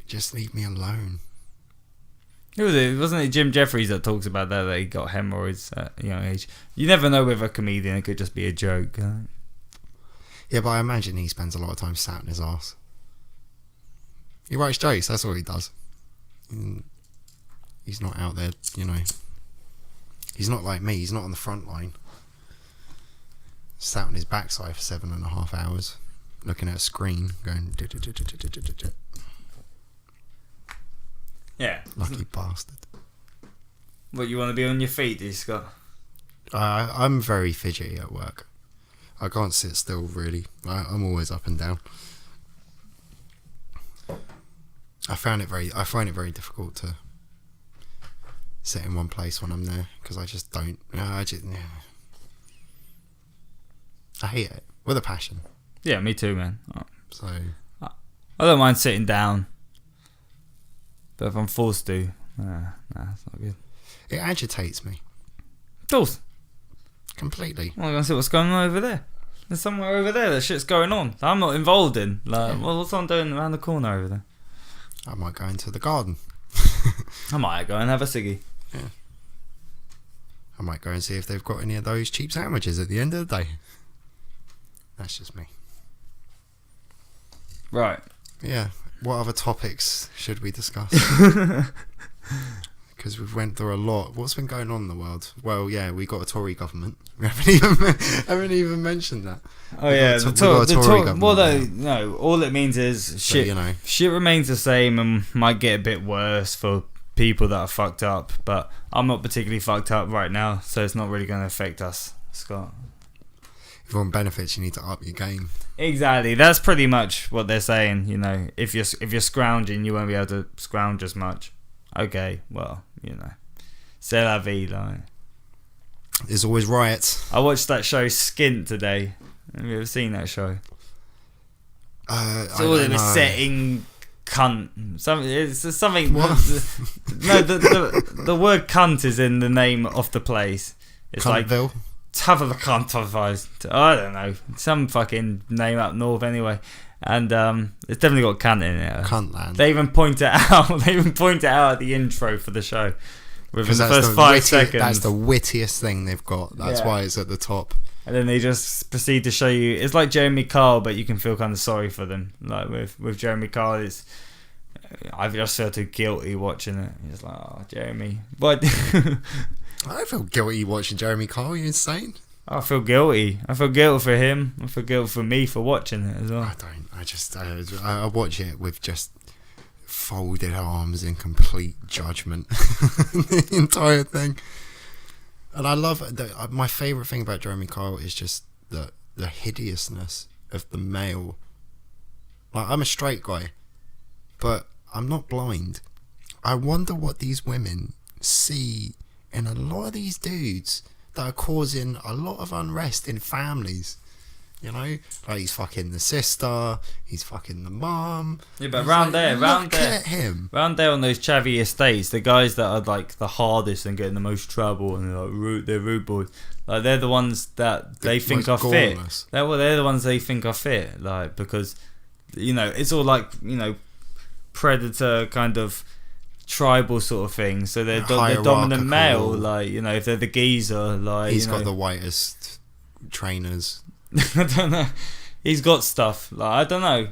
Just leave me alone. Who was it? Wasn't it Jim Jeffries that talks about that he got hemorrhoids at a young age? You never know with a comedian; it could just be a joke. Yeah, but I imagine he spends a lot of time sat in his arse. He writes jokes, that's all he does. He's not out there, you know. He's not like me, he's not on the front line. Sat on his backside for 7.5 hours, looking at a screen, going... Yeah. Lucky bastard. What, you want to be on your feet, do you, Scott? I'm very fidgety at work. I can't sit still, really. I'm always up and down. I find it very difficult to sit in one place when I'm there, because I just don't. I hate it with a passion. Yeah, me too, man. So I don't mind sitting down, but if I'm forced to, nah, it's not good. it agitates me Of course. completely. Well, I'm gonna see what's going on over there. There's somewhere over there that shit's going on that I'm not involved in. Like, well, what's someone doing around the corner over there? I might go into the garden. I might go and have a ciggy. Yeah. I might go and see if they've got any of those cheap sandwiches at the end of the day. That's just me. Right. Yeah. What other topics should we discuss? Because we've went through a lot. What's been going on in the world? Well, yeah, we got a Tory government. We haven't even mentioned that. Oh yeah, we got a Tory government. Well, no, all it means is shit. you know. Shit remains the same and might get a bit worse for people that are fucked up. But I'm not particularly fucked up right now, so it's not really going to affect us, Scott. If you want benefits, you need to up your game. Exactly. That's pretty much what they're saying. You know, if you're scrounging, you won't be able to scrounge as much. Okay, well, you know, c'est la vie, like. There's always riots. I watched that show Skint today. Have you ever seen that show? It's all in a setting cunt. It's something. What? No, the word cunt is in the name of the place. It's Cuntville. like tough of a cunt. I don't know, some fucking name up north anyway. And it's definitely got cunt in it. Cuntland. They even point it out. They even point it out at the intro for the show. Within the first 5 seconds. That's the wittiest thing they've got. That's why it's at the top. And then they just proceed to show you. It's like Jeremy Kyle, but you can feel kind of sorry for them. Like with Jeremy Kyle, I just feel too guilty watching it. It's like, oh, Jeremy. But I feel guilty watching Jeremy Kyle. Are you insane? I feel guilty. I feel guilty for him. I feel guilty for me for watching it as well. I don't. I watch it with just folded arms in complete judgment. The entire thing. And I love my favourite thing about Jeremy Kyle is just the hideousness of the male. Like, I'm a straight guy, but I'm not blind. I wonder what these women see in a lot of these dudes that are causing a lot of unrest in families. You know, like he's fucking the sister, he's fucking the mum. Yeah, but round there, look at him. Round there on those chavvy estates, the guys that are like the hardest and getting the most trouble and they're rude boys. Like, they're the ones that they think are fit. They're the ones they think are fit. Like, because, you know, it's all like, you know, predator kind of tribal sort of thing. So they're dominant male. Like, you know, if they're the geezer, like, he's got the whitest trainers. I don't know. He's got stuff. Like, I don't know.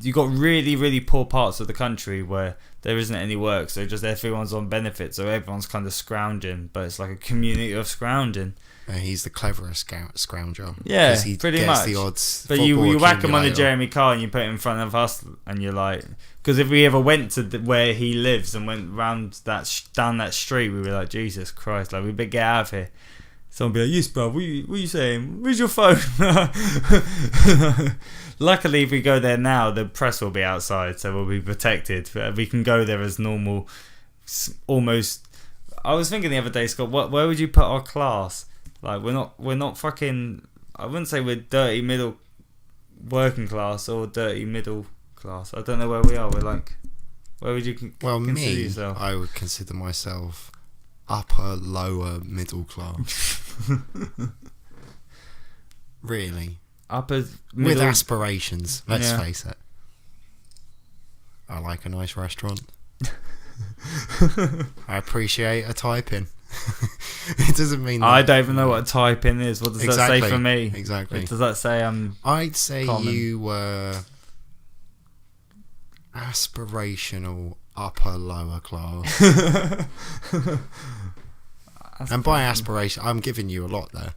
You got really, really poor parts of the country where there isn't any work, so just everyone's on benefits, so everyone's kind of scrounging, but it's like a community of scrounging. He's the cleverest scrounger. Yeah, he pretty gets much. The odds. But you whack him on a Jeremy Kyle and you put him in front of us, and you're like, because if we ever went to where he lives and went round down that street, we were like, Jesus Christ, like, we better get out of here. Someone be like, yes, bro, what are you saying? Where's your phone? Luckily, if we go there now, the press will be outside, so we'll be protected. We can go there as normal, almost. I was thinking the other day, Scott, where would you put our class? Like, we're not fucking. I wouldn't say we're dirty middle working class or dirty middle class. I don't know where we are. We're like, where would you consider yourself? I would consider myself upper, lower, middle class. Really. Upper, middle. With aspirations, let's face it. I like a nice restaurant. I appreciate a typing. It doesn't mean that. I don't even know what a type-in is. What does that say for me? Exactly. Does that say I'd say common? you were aspirational upper lower class. And by aspiration, I'm giving you a lot there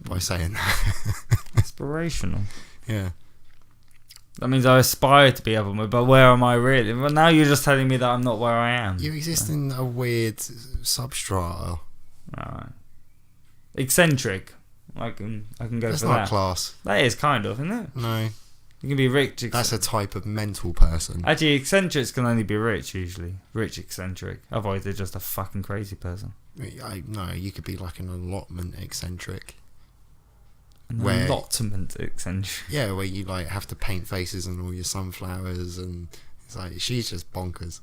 by saying that. aspirational? Yeah. That means I aspire to be everywhere, but where am I really? Well, now you're just telling me that I'm not where I am. You exist in a weird substrata. Alright. Eccentric. I can go That's for not that. class. That is kind of, isn't it? No. You can be rich. That's a type of mental person. Actually, eccentrics can only be rich usually. Rich eccentric. Otherwise, they're just a fucking crazy person. No, you could be like an allotment eccentric. An Where- allotment eccentric. Yeah, where you like have to paint faces on all your sunflowers, and it's like she's just bonkers.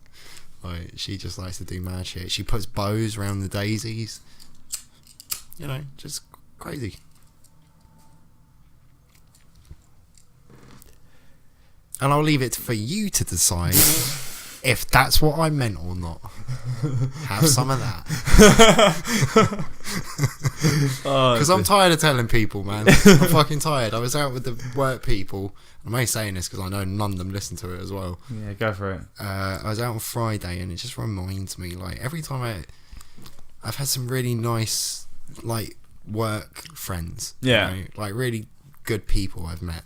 Like she just likes to do mad shit. She puts bows around the daisies. You know, just crazy. And I'll leave it for you to decide if that's what I meant or not. Have some of that. Because I'm tired of telling people, man. I'm fucking tired. I was out with the work people. I'm only saying this because I know none of them listen to it as well. Yeah, go for it. I was out on Friday, and it just reminds me, like, every time I've had some really nice, like, work friends. Yeah. You know, like, really good people I've met.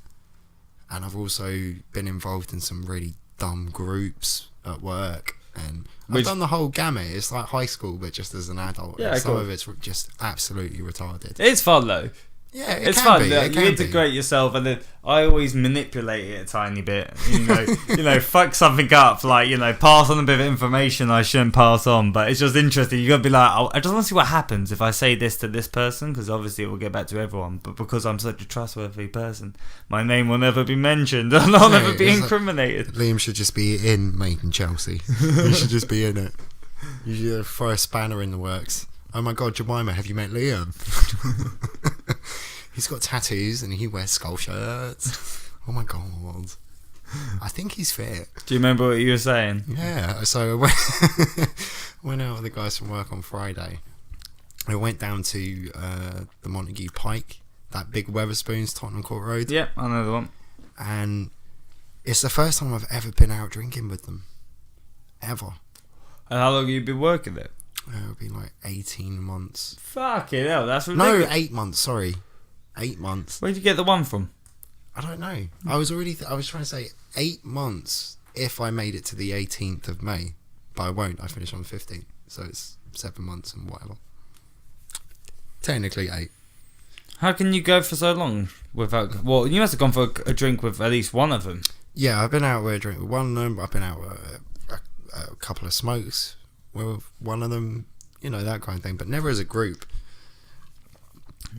And I've also been involved in some really dumb groups at work. And I've done the whole gamut. It's like high school, but just as an adult. Yeah, And some cool. of it's just absolutely retarded. It's fun though. Yeah, It's can fun. be. Like, It you can integrate yourself, and then I always manipulate it a tiny bit. You know, fuck something up. Like, pass on a bit of information I shouldn't pass on. But it's just interesting. You gotta be like, I just want to see what happens if I say this to this person, because obviously it will get back to everyone. But because I'm such a trustworthy person, my name will never be mentioned, and I'll never be it's incriminated. Liam should just be in Made in Chelsea. He should just be in it. You should throw a spanner in the works. Oh my god, Jemima, have you met Liam? He's got tattoos and he wears skull shirts. Oh my god. I think he's fit. Do you remember what you were saying? Yeah, so I went out with the guys from work on Friday. I went down to the Montague Pike, that big Weatherspoons, Tottenham Court Road. Yeah, I know the one. And it's the first time I've ever been out drinking with them. Ever. And how long have you been working there? It'll be like 18 months. Fucking hell, that's ridiculous. No, 8 months, sorry. 8 months. Where'd you get the one from? I don't know. I was already I was trying to say 8 months if I made it to the 18th of May. But I won't. I finish on the 15th. So it's 7 months and whatever. Technically 8. How can you go for so long without... Well, you must have gone for a drink with at least one of them. Yeah, I've been out with a drink with one of them. I've been out with a couple of smokes with one of them. You know, that kind of thing. But never as a group.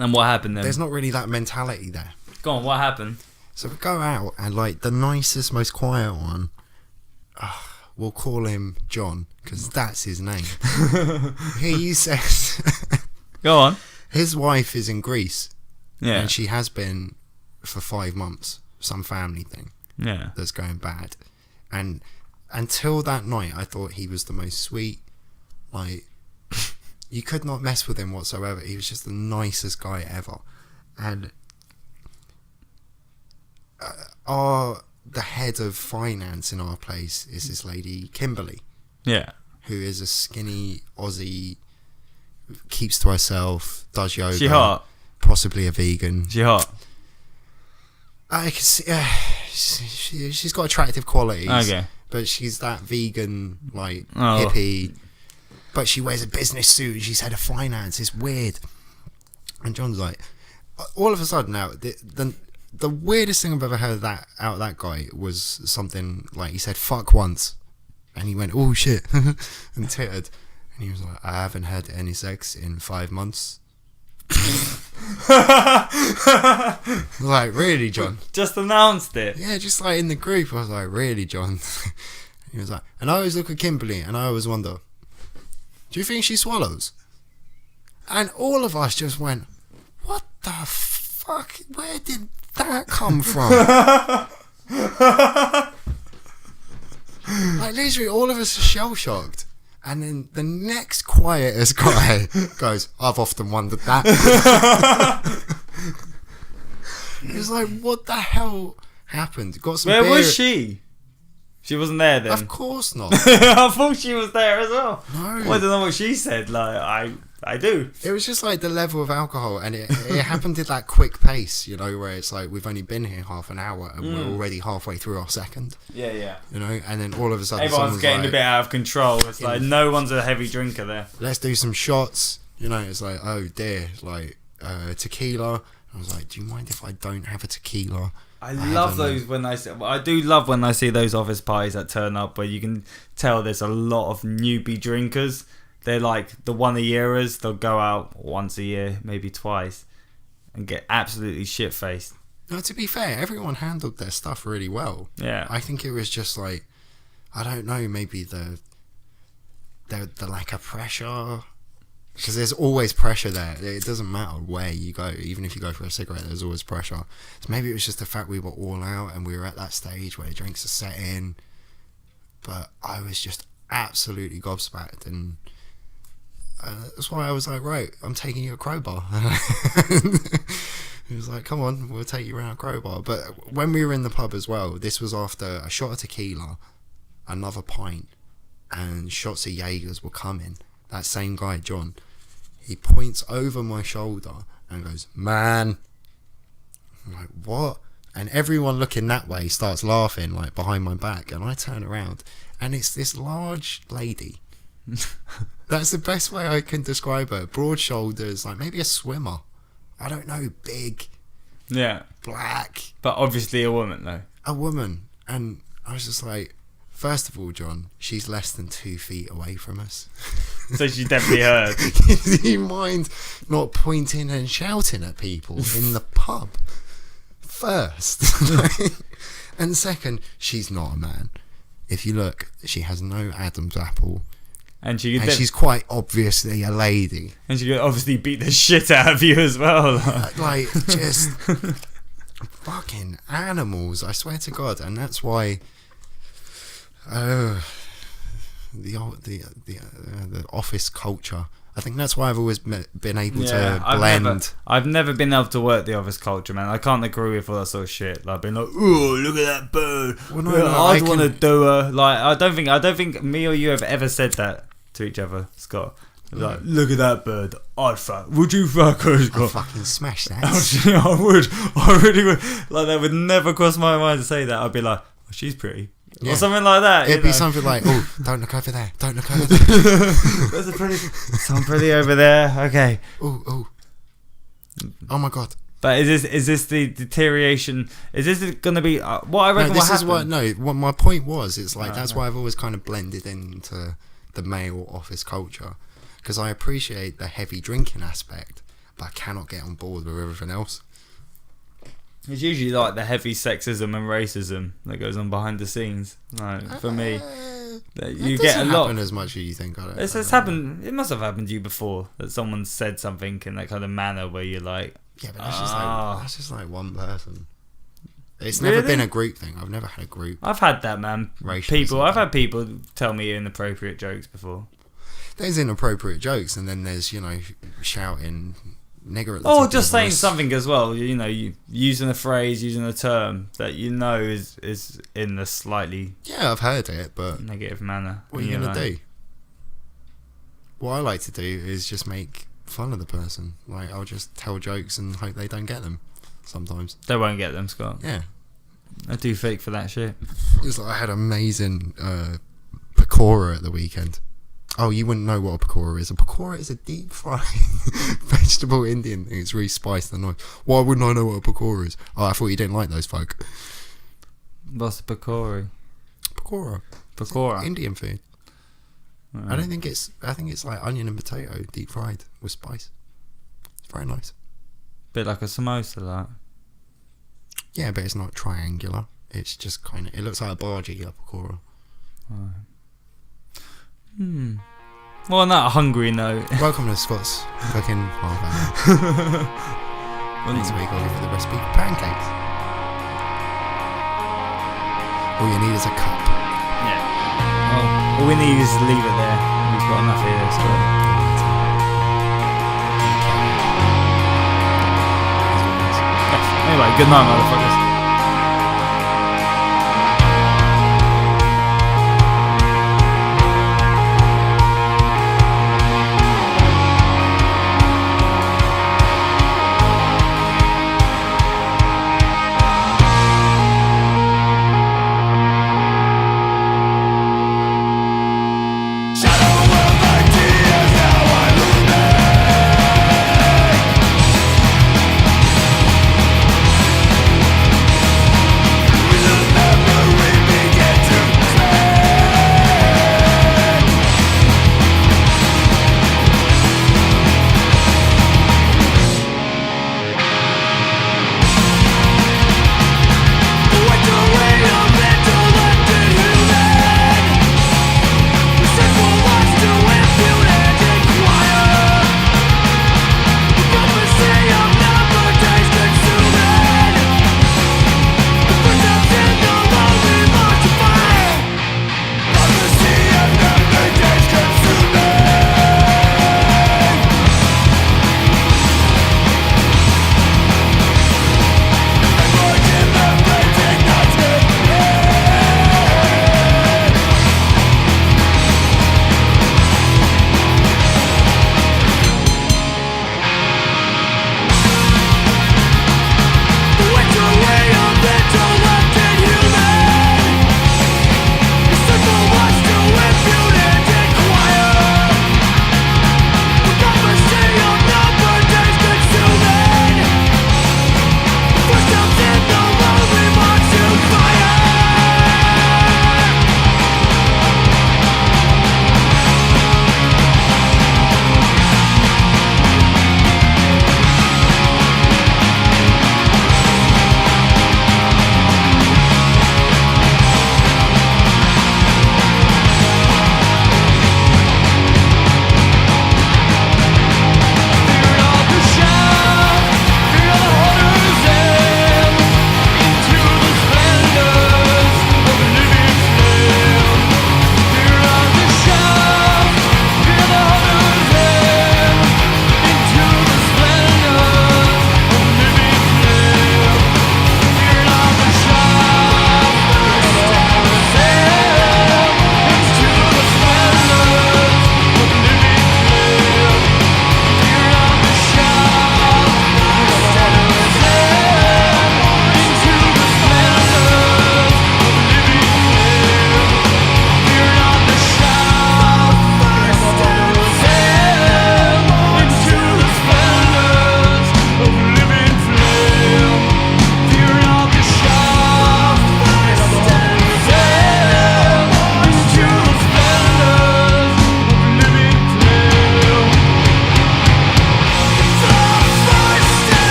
And what happened then? There's not really that mentality there. Go on, what happened? So we go out and like the nicest, most quiet one, we'll call him John because that's his name. He says, Go on. his wife is in Greece. Yeah. And she has been for 5 months. Some family thing Yeah. that's going bad. And until that night, I thought he was the most sweet, like, you could not mess with him whatsoever. He was just the nicest guy ever. And the head of finance in our place is this lady, Kimberly, Yeah. who is a skinny Aussie, keeps to herself, does yoga. She hot? Possibly a vegan. She hot? I can see, she's got attractive qualities. Okay. But she's that vegan, like, Oh. hippie. But she wears a business suit and she's head of finance. It's weird. And John's like, all of a sudden now, the weirdest thing I've ever heard out of that guy was something like, he said fuck once. And he went, oh shit. And tittered. And he was like, I haven't had any sex in 5 months. Like, really, John? Just announced it. Yeah, just like in the group. I was like, really, John? He was like, and I always look at Kimberly and I always wonder, do you think she swallows? And all of us just went, what the fuck? Where did that come from? Like, literally, all of us are shell-shocked. And then the next quietest guy goes, I've often wondered that. It's like, what the hell happened? Got some Where beer. was she? She wasn't there then. Of course not. I thought she was there as well. No. Well, I don't know what she said. Like I do. It was just like the level of alcohol, and it happened at that quick pace, you know, where it's like we've only been here half an hour and we're already halfway through our second. Yeah. You know, and then all of a sudden Everyone's getting like, a bit out of control. It's like no one's a heavy drinker there. let's do some shots. You know, it's like, oh dear, like tequila. I was like, do you mind if I don't have a tequila? I love those I do love when I see those office parties that turn up where you can tell there's a lot of newbie drinkers. They're like the 1 a yearers. They'll go out once a year, maybe twice, and get absolutely shit faced. No, to be fair, everyone handled their stuff really well. Yeah. I think it was just like, I don't know, maybe the lack of pressure. Because there's always pressure there. It doesn't matter where you go. Even if you go for a cigarette, there's always pressure. So maybe it was just the fact we were all out and we were at that stage where the drinks are set in. But I was just absolutely gobsmacked. And that's why I was like, right, I'm taking you a crowbar. He was like, come on, we'll take you around a crowbar. But when we were in the pub as well, this was after a shot of tequila, another pint, and shots of Jaegers were coming. That same guy, John, he points over my shoulder and goes, man. I'm like, what? And everyone looking that way starts laughing, like behind my back. And I turn around and it's this large lady. That's the best way I can describe her. Broad shoulders, like maybe a swimmer. I don't know, big. Yeah. Black. But obviously a woman though. A woman. And I was just like, first of all, John, she's less than 2 feet away from us. So she definitely heard. Do you mind not pointing and shouting at people in the pub? First. And second, she's not a man. If you look, she has no Adam's apple. And she's quite obviously a lady. And she could obviously beat the shit out of you as well. Like, just fucking animals, I swear to God. And that's why the office culture. I think that's why I've always been able to blend. I've never been able to work the office culture, man. I can't agree with all that sort of shit. Like being like, "Oh, look at that bird." Well, no, I'd want to do her. Like, I don't think me or you have ever said that to each other, Scott. Like, look at that bird. I'd fuck. Would you fuck her, Scott? I'd fucking smash that. I would. I really would. Like, that would never cross my mind to say that. I'd be like, oh, she's pretty. Yeah. Or something like that. It'd be something like, oh, don't look over there. Don't look over there. There's someone pretty over there. Okay. Oh my God. But is this the deterioration? Is this going to be what I reckon? No, this is what. No, what my point was. It's like that's why I've always kind of blended into the male office culture, because I appreciate the heavy drinking aspect, but I cannot get on board with everything else. It's usually like the heavy sexism and racism that goes on behind the scenes. Like, for me, you get a lot. Happen as much as you think. It's happened. It must have happened to you before that someone said something in that kind of manner where you're like, yeah, but that's just like one person. It's really? never been a group thing. I've never had a group. I've had that, man. I've had people tell me inappropriate jokes before. There's inappropriate jokes, and then there's shouting. Nigger at the top just of your saying voice. something as well. You using a phrase, using a term that is in a slightly I've heard it, but negative manner. What are you gonna do? What I like to do is just make fun of the person. Like, I'll just tell jokes and hope they don't get them. Sometimes they won't get them, Scott. Yeah, I do fake for that shit. It's like I had amazing pakora at the weekend. Oh, you wouldn't know what a pakora is. A pakora is a deep fried vegetable Indian thing. It's really spiced and nice. Why wouldn't I know what a pakora is? Oh, I thought you didn't like those folk. What's the pakora? Pakora. Indian food. Right. I think it's like onion and potato deep fried with spice. It's very nice. Bit like a samosa, like. Yeah, but it's not triangular. It's just kind of. It looks like a bhaji, a pakora. Right. Well, on that hungry note. Welcome to Scott's Cooking Half Hour. Next week I'll give you the recipe for pancakes. All you need is a cup. Yeah. Well, all we need is to leave it there. We got enough here. It's got... Anyway, good night, motherfucker.